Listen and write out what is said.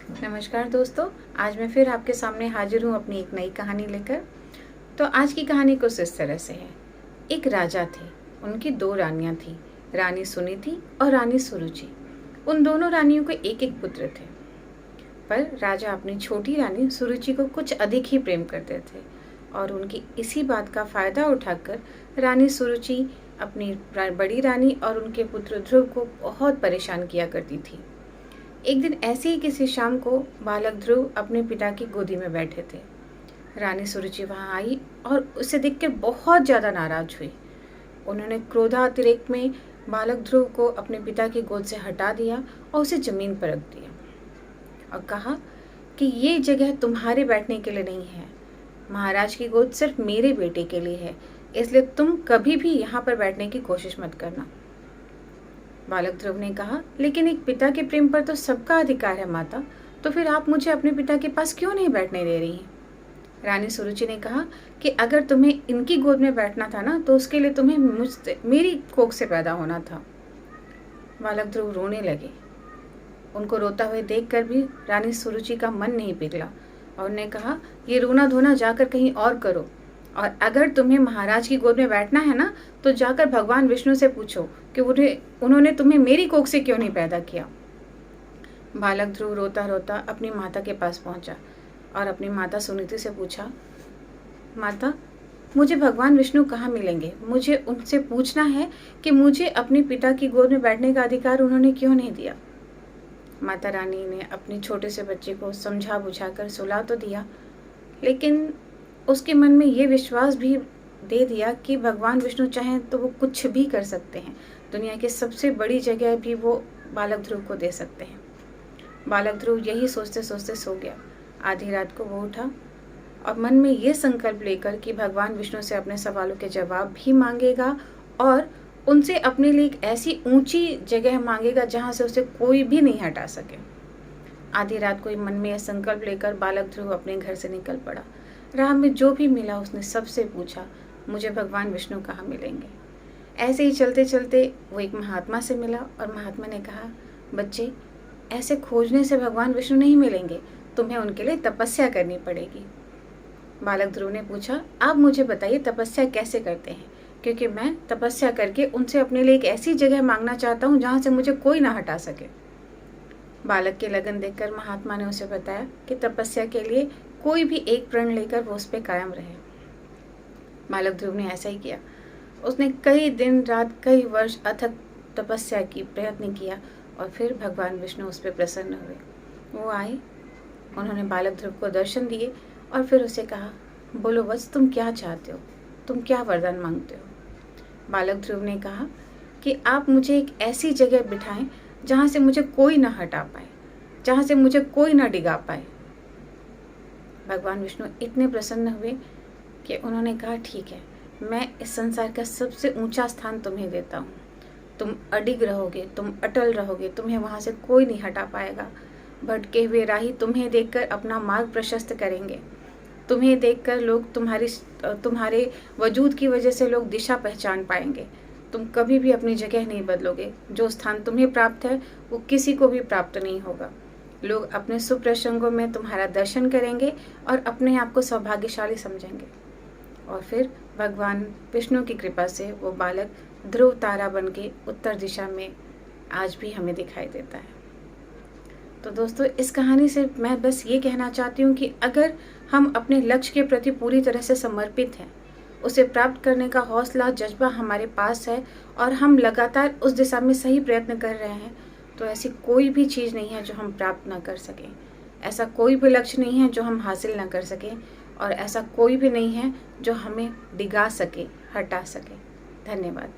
नमस्कार दोस्तों, आज मैं फिर आपके सामने हाजिर हूँ अपनी एक नई कहानी लेकर। तो आज की कहानी कुछ इस तरह से है। एक राजा थे, उनकी दो रानियाँ थीं, रानी सुनीति और रानी सुरुचि। उन दोनों रानियों को एक एक पुत्र थे, पर राजा अपनी छोटी रानी सुरुचि को कुछ अधिक ही प्रेम करते थे और उनकी इसी बात का फायदा उठाकर रानी सुरुचि अपनी बड़ी रानी और उनके पुत्र ध्रुव को बहुत परेशान किया करती थी। एक दिन ऐसे ही किसी शाम को बालक ध्रुव अपने पिता की गोदी में बैठे थे। रानी सुरुचि वहां आई और उसे देखकर बहुत ज्यादा नाराज हुई। उन्होंने क्रोधातिरेक में बालक ध्रुव को अपने पिता की गोद से हटा दिया और उसे जमीन पर रख दिया और कहा कि ये जगह तुम्हारे बैठने के लिए नहीं है। महाराज की गोद सिर्फ मेरे बेटे के लिए है, इसलिए तुम कभी भी यहाँ पर बैठने की कोशिश मत करना। बालक ध्रुव ने कहा, लेकिन एक पिता के प्रेम पर तो सबका अधिकार है माता, तो फिर आप मुझे अपने पिता के पास क्यों नहीं बैठने दे रही हैं? रानी सुरुचि ने कहा कि अगर तुम्हें इनकी गोद में बैठना था ना, तो उसके लिए तुम्हें मुझसे मेरी कोख से पैदा होना था। बालक ध्रुव रोने लगे। उनको रोता हुए देखकर भी रानी सुरुचि का मन नहीं पिघला और उन्होंने कहा, ये रोना धोना जाकर कहीं और करो, और अगर तुम्हें महाराज की गोद में बैठना है ना, तो जाकर भगवान विष्णु से पूछो कि उन्होंने तुम्हें मेरी कोख से क्यों नहीं पैदा किया। बालक ध्रुव रोता रोता अपनी माता के पास पहुंचा और अपनी माता सुनीति से पूछा, माता, मुझे भगवान विष्णु कहाँ मिलेंगे? मुझे उनसे पूछना है कि मुझे अपने पिता की गोद में बैठने का अधिकार उन्होंने क्यों नहीं दिया। माता रानी ने अपने छोटे से बच्चे को समझा बुझाकर सुला तो दिया, लेकिन उसके मन में ये विश्वास भी दे दिया कि भगवान विष्णु चाहें तो वो कुछ भी कर सकते हैं। दुनिया की सबसे बड़ी जगह भी वो बालक ध्रुव को दे सकते हैं। बालक ध्रुव यही सोचते सोचते सो गया। आधी रात को वो उठा और मन में ये संकल्प लेकर कि भगवान विष्णु से अपने सवालों के जवाब भी मांगेगा और उनसे अपने लिए एक ऐसी ऊंची जगह मांगेगा जहाँ से उसे कोई भी नहीं हटा सके। आधी रात को मन में यह संकल्प लेकर बालक ध्रुव अपने घर से निकल पड़ा। राह में जो भी मिला उसने सबसे पूछा, मुझे भगवान विष्णु कहाँ मिलेंगे। ऐसे ही चलते चलते वो एक महात्मा से मिला और महात्मा ने कहा, बच्चे, ऐसे खोजने से भगवान विष्णु नहीं मिलेंगे, तुम्हें उनके लिए तपस्या करनी पड़ेगी। बालक ध्रुव ने पूछा, आप मुझे बताइए तपस्या कैसे करते हैं, क्योंकि मैं तपस्या करके उनसे अपने लिए एक ऐसी जगह मांगना चाहता हूँ जहाँ से मुझे कोई ना हटा सके। बालक की लगन देखकर महात्मा ने उसे बताया कि तपस्या के लिए कोई भी एक प्रण लेकर वो उस पर कायम रहे। बालक ध्रुव ने ऐसा ही किया। उसने कई दिन रात कई वर्ष अथक तपस्या की, प्रयत्न किया और फिर भगवान विष्णु उस पर प्रसन्न हुए। वो आए, उन्होंने बालक ध्रुव को दर्शन दिए और फिर उसे कहा, बोलो वत्स, तुम क्या चाहते हो, तुम क्या वरदान मांगते हो। बालक ध्रुव ने कहा कि आप मुझे एक ऐसी जगह बिठाएं जहाँ से मुझे कोई ना हटा पाए, जहाँ से मुझे कोई ना डिगा पाए। भगवान विष्णु इतने प्रसन्न हुए कि उन्होंने कहा, ठीक है, मैं इस संसार का सबसे ऊंचा स्थान तुम्हें देता हूँ। तुम अडिग रहोगे, तुम अटल रहोगे, तुम्हें वहाँ से कोई नहीं हटा पाएगा। भटके हुए राही तुम्हें देखकर अपना मार्ग प्रशस्त करेंगे। तुम्हें देखकर लोग तुम्हारे वजूद की वजह से लोग दिशा पहचान पाएंगे। तुम कभी भी अपनी जगह नहीं बदलोगे। जो स्थान तुम्हें प्राप्त है वो किसी को भी प्राप्त नहीं होगा। लोग अपने शुभ प्रसंगों में तुम्हारा दर्शन करेंगे और अपने आप को सौभाग्यशाली समझेंगे। और फिर भगवान विष्णु की कृपा से वो बालक ध्रुव तारा बन के उत्तर दिशा में आज भी हमें दिखाई देता है। तो दोस्तों, इस कहानी से मैं बस ये कहना चाहती हूँ कि अगर हम अपने लक्ष्य के प्रति पूरी तरह से समर्पित हैं, उसे प्राप्त करने का हौसला, जज्बा हमारे पास है और हम लगातार उस दिशा में सही प्रयत्न कर रहे हैं, तो ऐसी कोई भी चीज़ नहीं है जो हम प्राप्त ना कर सकें। ऐसा कोई भी लक्ष्य नहीं है जो हम हासिल ना कर सकें, और ऐसा कोई भी नहीं है जो हमें डिगा सके, हटा सके। धन्यवाद।